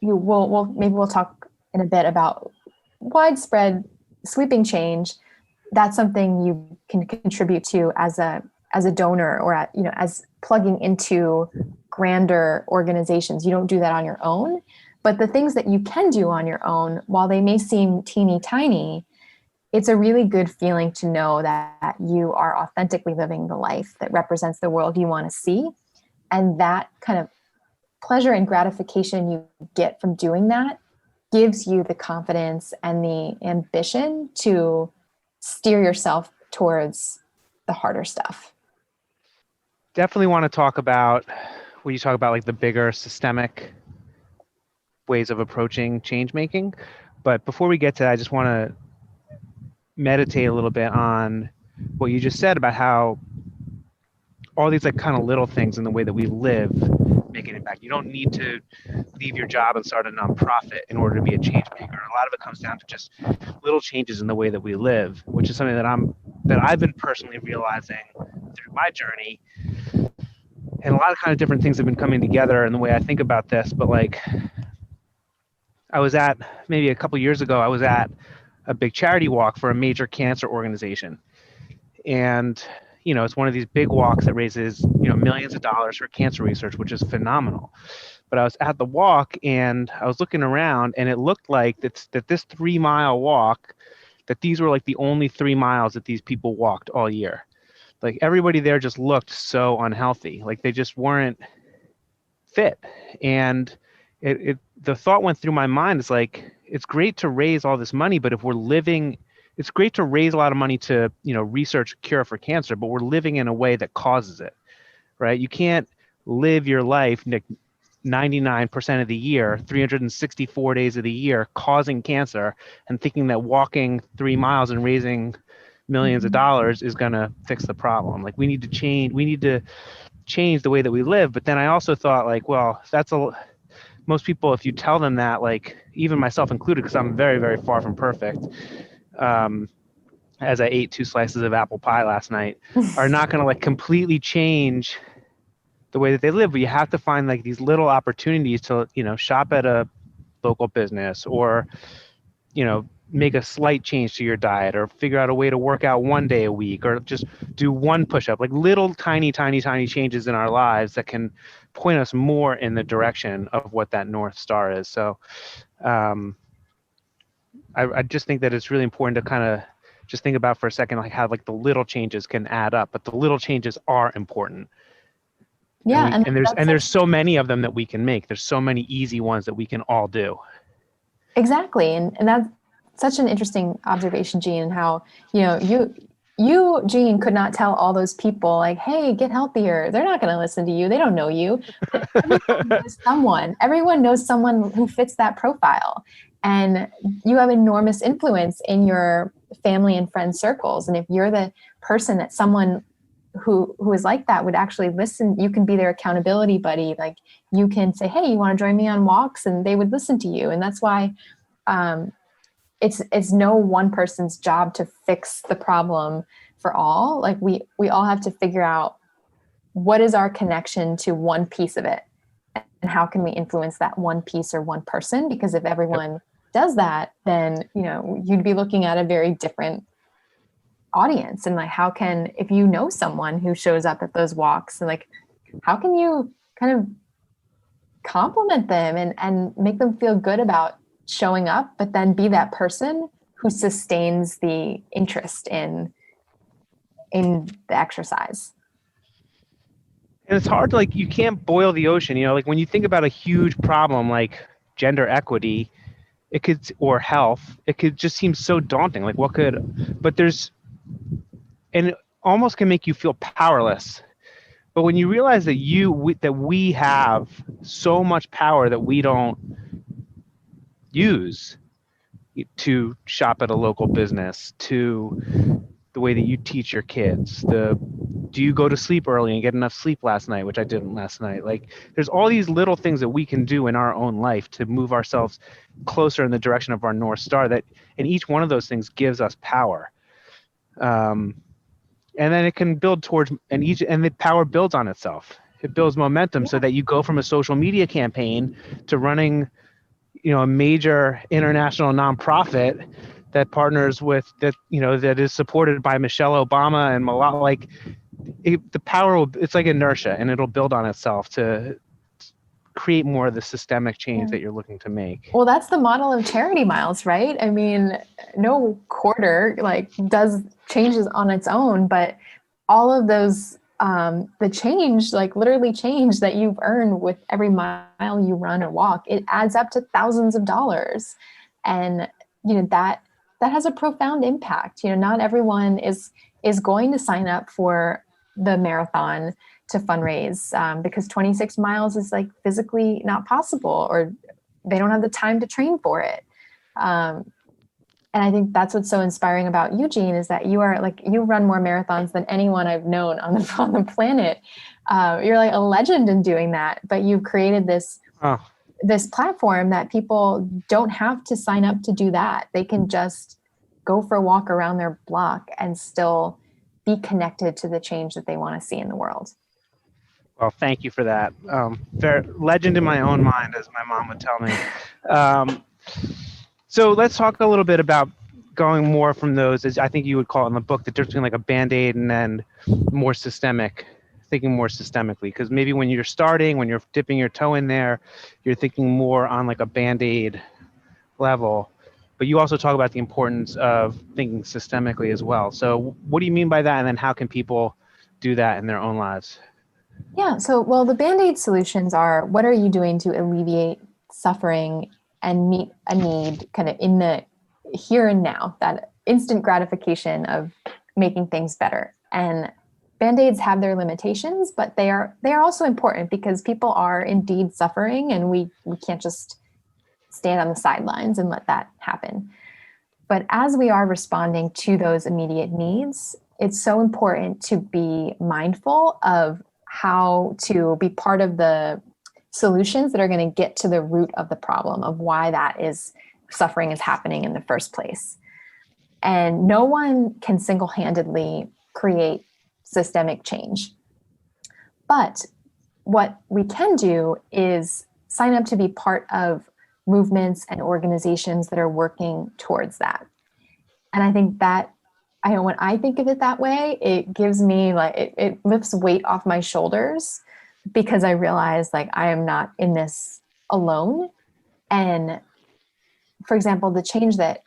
we'll talk in a bit about widespread sweeping change. That's something you can contribute to as a as a donor or as plugging into grander organizations. You don't do that on your own, but the things that you can do on your own, while they may seem teeny tiny, it's a really good feeling to know that you are authentically living the life that represents the world you want to see. And that kind of pleasure and gratification you get from doing that gives you the confidence and the ambition to steer yourself towards the harder stuff. Definitely want to talk about, when you talk about like the bigger systemic ways of approaching change making. But before we get to that, I just want to meditate a little bit on what you just said about how all these like kind of little things in the way that we live make an impact. You don't need to leave your job and start a nonprofit in order to be a change maker. A lot of it comes down to just little changes in the way that we live, which is something that I've been personally realizing through my journey. And a lot of kind of different things have been coming together in the way I think about this. But like, I was at, maybe a couple years ago, I was at a big charity walk for a major cancer organization. And, it's one of these big walks that raises, millions of dollars for cancer research, which is phenomenal. But I was at the walk and I was looking around, and it looked like that this 3-mile walk, that these were like the only 3 miles that these people walked all year. Like everybody there just looked so unhealthy. Like they just weren't fit. And the thought went through my mind, it's like, it's great to raise all this money, but if we're living, it's great to raise a lot of money to, research a cure for cancer, but we're living in a way that causes it, right? You can't live your life 99% of the year, 364 days of the year, causing cancer and thinking that walking 3 miles and raising millions of dollars is going to fix the problem. Like we need to change the way that we live. But then I also thought like, well, most people, if you tell them that, like even myself included, because I'm very, very far from perfect, as I ate 2 slices of apple pie last night, are not going to like completely change the way that they live. But you have to find like these little opportunities to, shop at a local business, or, make a slight change to your diet, or figure out a way to work out 1 day a week, or just do 1 push-up, like little tiny changes in our lives that can point us more in the direction of what that North Star is. So I just think that it's really important to kind of just think about for a second, like how like the little changes can add up, but the little changes are important. Yeah. And there's so many of them that we can make. There's so many easy ones that we can all do. Exactly. And that's such an interesting observation, Jean, how, you, Jean, could not tell all those people like, hey, get healthier. They're not going to listen to you. They don't know you. Everyone knows someone who fits that profile. And you have enormous influence in your family and friend circles. And if you're the person that someone who is like that would actually listen, you can be their accountability buddy. Like you can say, hey, you want to join me on walks? And they would listen to you. And that's why it's no one person's job to fix the problem for all. Like we all have to figure out what is our connection to one piece of it, and how can we influence that one piece or one person? Because if everyone does that, then, you'd be looking at a very different audience. And like, if you know someone who shows up at those walks, and like, how can you kind of compliment them and make them feel good about showing up, but then be that person who sustains the interest in the exercise. And it's hard to like, you can't boil the ocean, like when you think about a huge problem like gender equity, or health, it could just seem so daunting. Like and it almost can make you feel powerless. But when you realize that we have so much power that we don't use, to shop at a local business, to the way that you teach your kids, do you go to sleep early and get enough sleep last night, which I didn't last night. Like there's all these little things that we can do in our own life to move ourselves closer in the direction of our North Star, and each one of those things gives us power. And then it can build towards, and the power builds on itself. It builds momentum so that you go from a social media campaign to running, a major international nonprofit that partners with that is supported by Michelle Obama and Malala. Like the power will, it's like inertia, and it'll build on itself to create more of the systemic change that you're looking to make. Well, that's the model of charity miles, right? I mean, no quarter like does changes on its own, but all of those, the change, like literally change that you've earned with every mile you run or walk, it adds up to thousands of dollars. And, you know, that has a profound impact. You know, not everyone is going to sign up for the marathon to fundraise, because 26 miles is like physically not possible, or they don't have the time to train for it. And I think that's what's so inspiring about you, Jean, is that you are like, you run more marathons than anyone I've known on the planet. You're like a legend in doing that, but you've created this platform that people don't have to sign up to do that. They can just go for a walk around their block and still be connected to the change that they want to see in the world. Well, thank you for that. They're legend in my own mind, as my mom would tell me. So let's talk a little bit about going more from those, as I think you would call it in the book, the difference between like a Band-Aid and then more systemic, thinking more systemically. Because maybe when you're starting, when you're dipping your toe in there, you're thinking more on like a Band-Aid level. But you also talk about the importance of thinking systemically as well. So what do you mean by that? And then how can people do that in their own lives? Yeah, so, well, the Band-Aid solutions are, what are you doing to alleviate suffering and meet a need kind of in the here and now, that instant gratification of making things better. And Band-Aids have their limitations, but they are also important because people are indeed suffering, and we can't just stand on the sidelines and let that happen. But as we are responding to those immediate needs, it's so important to be mindful of how to be part of the solutions that are going to get to the root of the problem of why that suffering is happening in the first place. And no one can single-handedly create systemic change. But what we can do is sign up to be part of movements and organizations that are working towards that. And I think that, when I think of it that way, it gives me it lifts weight off my shoulders, because I realize like I am not in this alone. And for example, the change that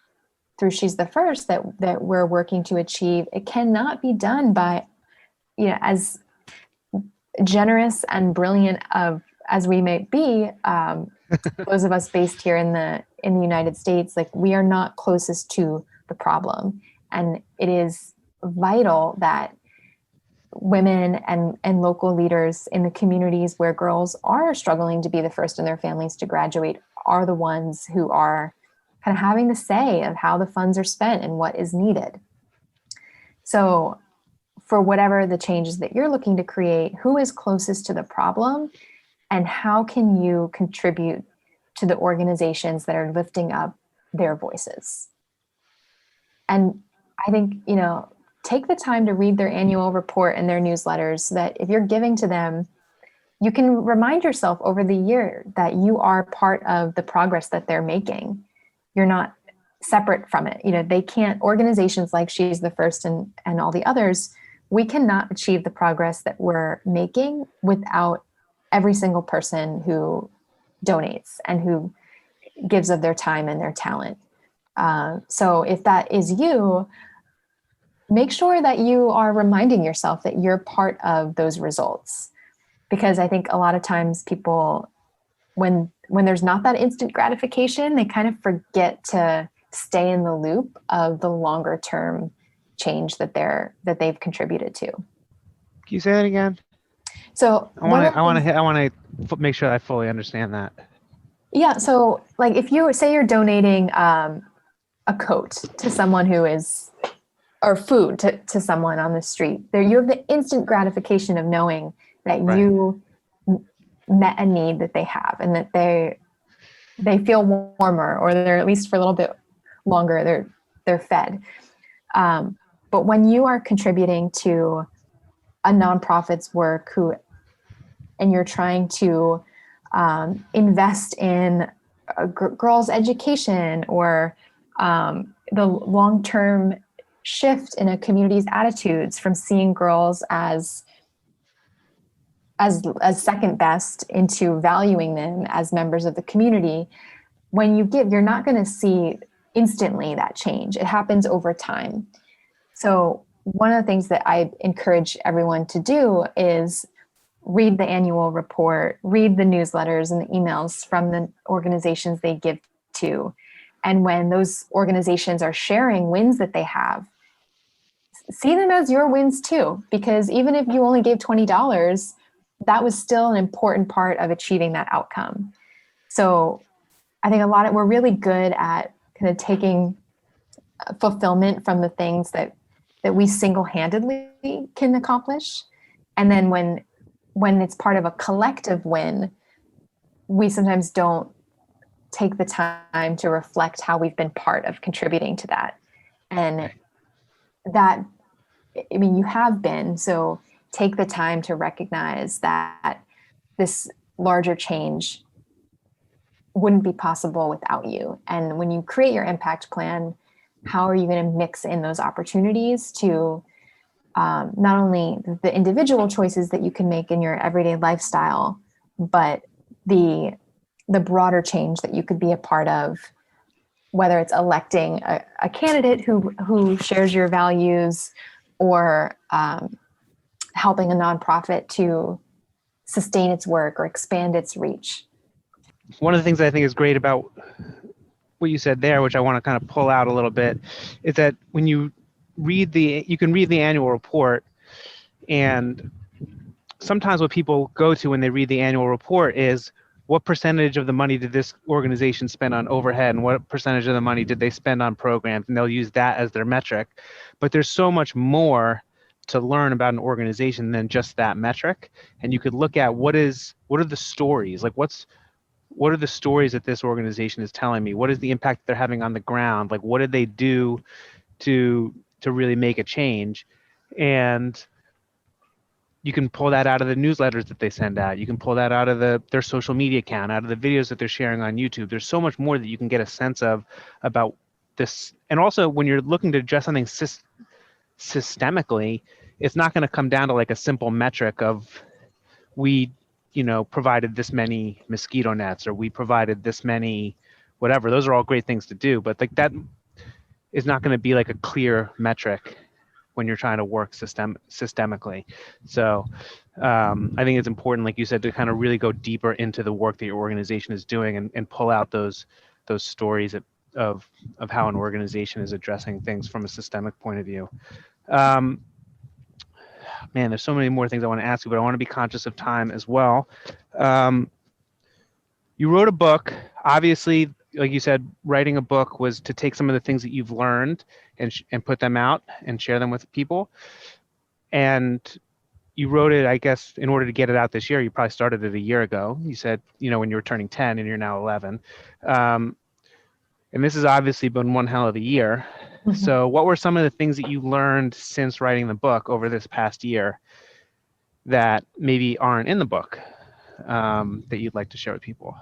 through She's the First that we're working to achieve, it cannot be done by, as generous and brilliant as we may be, those of us based here in the United States, like we are not closest to the problem. And it is vital that women and local leaders in the communities where girls are struggling to be the first in their families to graduate are the ones who are kind of having the say of how the funds are spent and what is needed. So for whatever the changes that you're looking to create, who is closest to the problem, and how can you contribute to the organizations that are lifting up their voices? And I think, take the time to read their annual report and their newsletters, so that if you're giving to them, you can remind yourself over the year that you are part of the progress that they're making. You're not separate from it. They can't, organizations like She's the First and all the others, we cannot achieve the progress that we're making without every single person who donates and who gives of their time and their talent. So if that is you, make sure that you are reminding yourself that you're part of those results. Because I think a lot of times people, when there's not that instant gratification, they kind of forget to stay in the loop of the longer term change that they've contributed to. Can you say that again? So I want to make sure I fully understand that. Yeah. So like if you say you're donating a coat to someone who is, or food to someone on the street, there you have the instant gratification of knowing that you met a need that they have, and that they feel warmer, or they're at least for a little bit longer, they're fed. But when you are contributing to a nonprofit's work and you're trying to invest in a girls' education, or the long-term shift in a community's attitudes from seeing girls as second best into valuing them as members of the community. When you give, you're not going to see instantly that change. It happens over time. So one of the things that I encourage everyone to do is read the annual report, read the newsletters and the emails from the organizations they give to. And when those organizations are sharing wins that they have, see them as your wins too, because even if you only gave $20, that was still an important part of achieving that outcome. So I think we're really good at kind of taking fulfillment from the things that we single-handedly can accomplish. And then when it's part of a collective win, we sometimes don't take the time to reflect how we've been part of contributing to that. And that, I mean, you have been, so take the time to recognize that this larger change wouldn't be possible without you. And when you create your impact plan, how are you going to mix in those opportunities to not only the individual choices that you can make in your everyday lifestyle, but the broader change that you could be a part of, whether it's electing a candidate who shares your values, or helping a nonprofit to sustain its work or expand its reach. One of the things I think is great about what you said there, which I want to kind of pull out a little bit, is that when you can read the annual report, and sometimes what people go to when they read the annual report is, what percentage of the money did this organization spend on overhead, and what percentage of the money did they spend on programs? And they'll use that as their metric. But there's so much more to learn about an organization than just that metric. And you could look at what are the stories, like what are the stories that this organization is telling me? What is the impact they're having on the ground? Like, what did they do to really make a change? And you can pull that out of the newsletters that they send out. You can pull that out of their social media account, out of the videos that they're sharing on YouTube. There's so much more that you can get a sense of about this. And also, when you're looking to address something systemically, it's not going to come down to like a simple metric of we provided this many mosquito nets, or we provided this many whatever. Those are all great things to do, but like that is not going to be like a clear metric when you're trying to work systemically. So I think it's important, like you said, to kind of really go deeper into the work that your organization is doing, and pull out those stories of how an organization is addressing things from a systemic point of view. Man, there's so many more things I want to ask you, but I want to be conscious of time as well. You wrote a book. Obviously, like you said, writing a book was to take some of the things that you've learned and put them out and share them with people. And you wrote it, I guess, in order to get it out this year. You probably started it a year ago. You said, when you were turning 10 and you're now 11. And this has obviously been one hell of a year. Mm-hmm. So what were some of the things that you learned since writing the book over this past year that maybe aren't in the book that you'd like to share with people?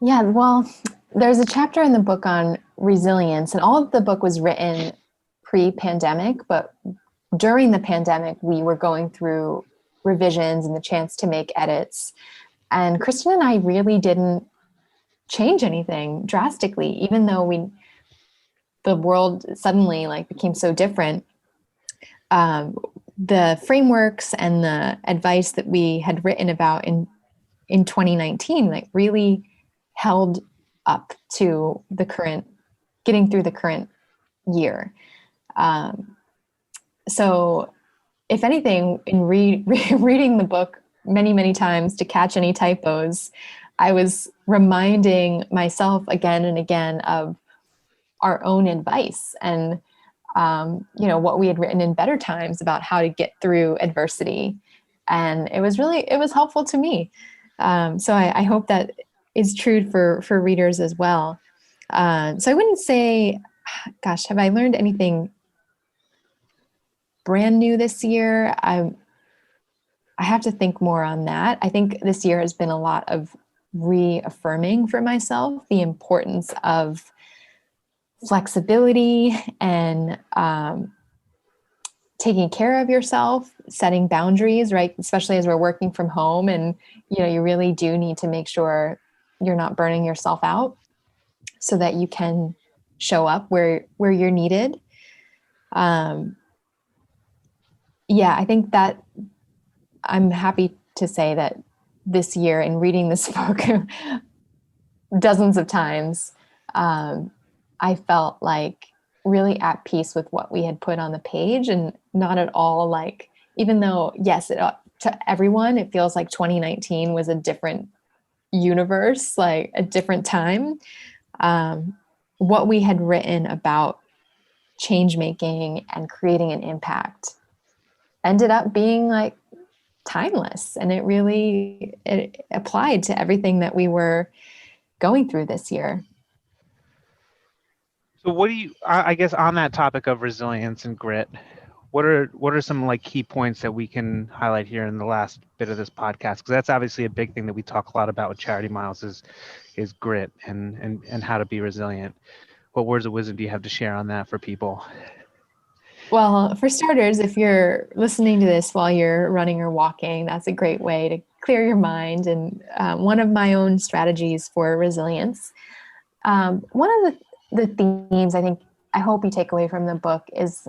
Yeah, well, there's a chapter in the book on resilience, and all of the book was written pre-pandemic, but during the pandemic, we were going through revisions and the chance to make edits. And Christen and I really didn't change anything drastically, even though the world suddenly became so different. The frameworks and the advice that we had written about in 2019 really held up to getting through the current year. So if anything, in reading the book many, many times to catch any typos, I was reminding myself again and again of our own advice and, what we had written in better times about how to get through adversity. And it was helpful to me. So I hope that is true for readers as well. So I wouldn't say, gosh, have I learned anything brand new this year? I have to think more on that. I think this year has been a lot of reaffirming for myself the importance of flexibility and taking care of yourself, setting boundaries, right? Especially as we're working from home, and you really do need to make sure you're not burning yourself out so that you can show up where you're needed. I think that I'm happy to say that this year, in reading this book dozens of times, I felt like really at peace with what we had put on the page, and not at all like, even though, yes, to everyone, it feels like 2019 was a different universe, like a different time. What we had written about change making and creating an impact ended up being like timeless, and it applied to everything that we were going through this year. So what do you, I guess on that topic of resilience and grit, what are some like key points that we can highlight here in the last bit of this podcast? Because that's obviously a big thing that we talk a lot about with Charity Miles is grit and how to be resilient. What words of wisdom do you have to share on that for people? Well, for starters, if you're listening to this while you're running or walking, that's a great way to clear your mind. And one of my own strategies for resilience, one of the themes I hope you take away from the book is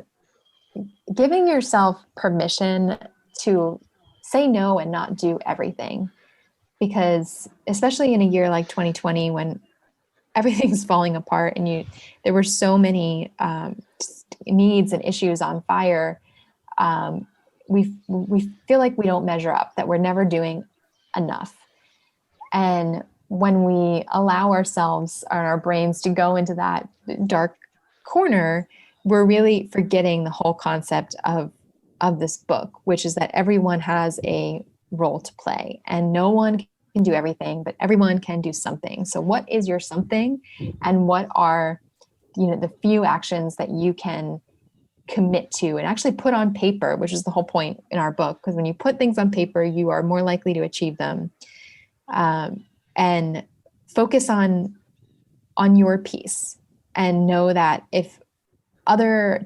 giving yourself permission to say no and not do everything. Because especially in a year like 2020, when everything's falling apart and there were so many needs and issues on fire, we feel like we don't measure up, that we're never doing enough. And when we allow ourselves and our brains to go into that dark corner, we're really forgetting the whole concept of this book, which is that everyone has a role to play, and no one can do everything, but everyone can do something. So what is your something, and what are the few actions that you can commit to and actually put on paper, which is the whole point in our book, because when you put things on paper, you are more likely to achieve them. And focus on your piece, and know that if other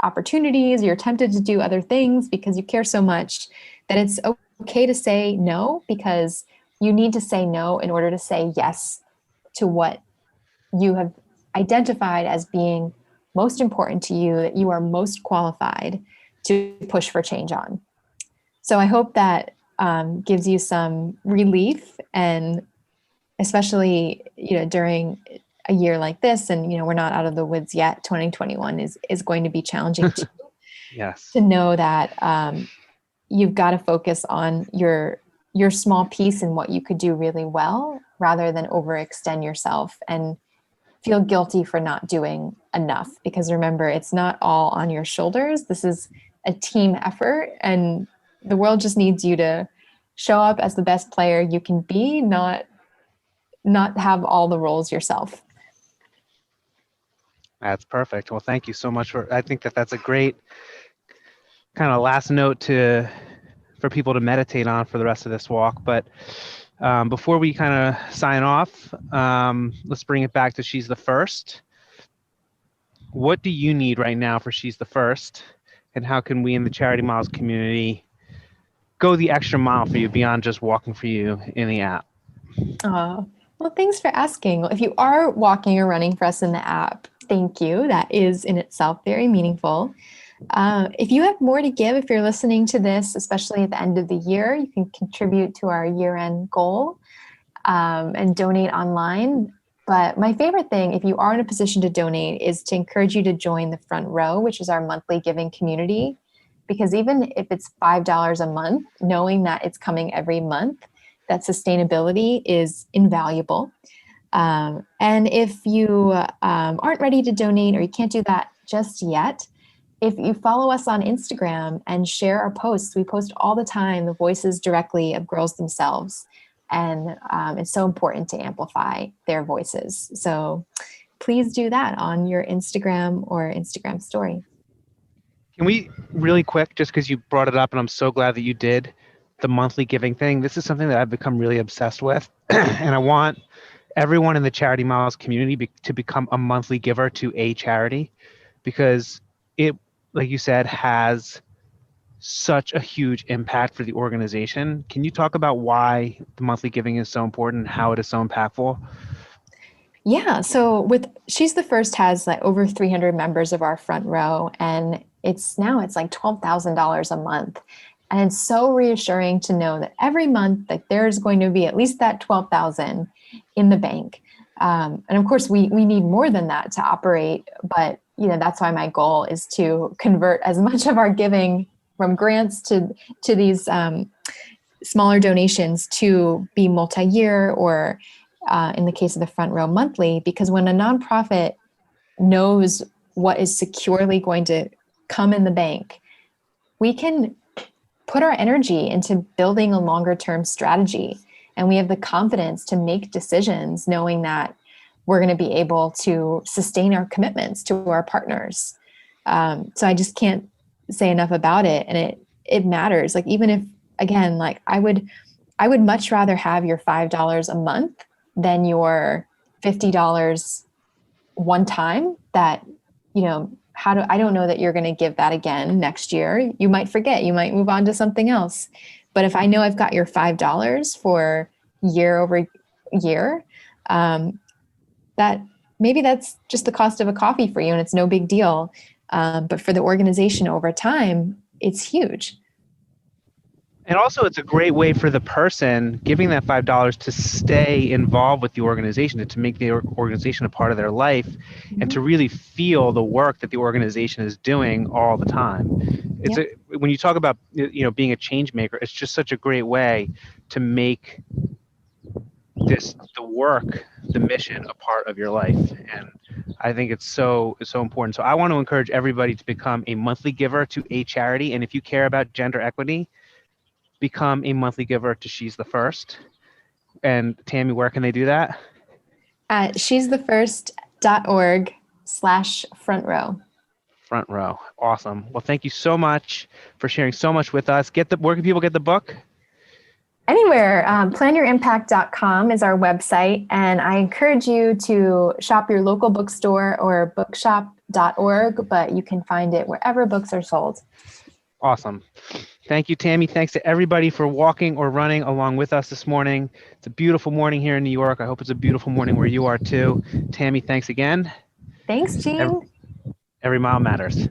opportunities, you're tempted to do other things because you care so much, that it's okay to say no, because you need to say no in order to say yes to what you have identified as being most important to you, that you are most qualified to push for change on. So I hope that gives you some relief, and especially, during a year like this, and, we're not out of the woods yet. 2021 is going to be challenging too. Yes. To know that you've got to focus on your small piece and what you could do really well, rather than overextend yourself and feel guilty for not doing enough. Because remember, it's not all on your shoulders. This is a team effort, and the world just needs you to show up as the best player you can be, not have all the roles yourself. That's perfect. Well, thank you so much I think that's a great kind of last note for people to meditate on for the rest of this walk. But before we kind of sign off, let's bring it back to She's the First. What do you need right now for She's the First? And how can we in the Charity Miles community go the extra mile for you beyond just walking for you in the app? Well, thanks for asking. If you are walking or running for us in the app, thank you. That is in itself very meaningful. If you have more to give, if you're listening to this, especially at the end of the year, you can contribute to our year-end goal and donate online. But my favorite thing, if you are in a position to donate, is to encourage you to join the Front Row, which is our monthly giving community. Because even if it's $5 a month, knowing that it's coming every month, that sustainability is invaluable. And if you aren't ready to donate, or you can't do that just yet, if you follow us on Instagram and share our posts, we post all the time the voices directly of girls themselves. And it's so important to amplify their voices. So please do that on your Instagram or Instagram story. Can we really quick, just because you brought it up, and I'm so glad that you did, the monthly giving thing. This is something that I've become really obsessed with. And I want everyone in the Charity Miles community to become a monthly giver to a charity, because it, like you said, has such a huge impact for the organization. Can you talk about why the monthly giving is so important and how it is so impactful? Yeah, so with She's the First has like over 300 members of our front row, and it's like $12,000 a month. And it's so reassuring to know that every month that there's going to be at least that 12,000 in the bank. And of course we need more than that to operate, but that's why my goal is to convert as much of our giving from grants to these smaller donations to be multi-year, or in the case of the front row, monthly, because when a nonprofit knows what is securely going to come in the bank, we can put our energy into building a longer term strategy. And we have the confidence to make decisions knowing that we're going to be able to sustain our commitments to our partners. So I just can't say enough about it. And it matters. Like, even if, again, like I would much rather have your $5 a month than your $50 one time that, I don't know that you're going to give that again next year. You might forget, you might move on to something else. But if I know I've got your $5 for year over year, that maybe that's just the cost of a coffee for you and it's no big deal. But for the organization over time, it's huge. And also, it's a great way for the person giving that $5 to stay involved with the organization and to make the organization a part of their life, and to really feel the work that the organization is doing all the time. When you talk about being a change maker, it's just such a great way to make the work, the mission, a part of your life. And I think it's so important. So I want to encourage everybody to become a monthly giver to a charity. And if you care about gender equity, become a monthly giver to She's the First. And Tammy, where can they do that? At she'sthefirst.org/front row. Front row. Awesome. Well, thank you so much for sharing so much with us. Where can people get the book? Anywhere. Planyouриmpact.com is our website. And I encourage you to shop your local bookstore or bookshop.org, but you can find it wherever books are sold. Awesome. Thank you, Tammy. Thanks to everybody for walking or running along with us this morning. It's a beautiful morning here in New York. I hope it's a beautiful morning where you are too. Tammy, thanks again. Thanks, Gene. Every mile matters.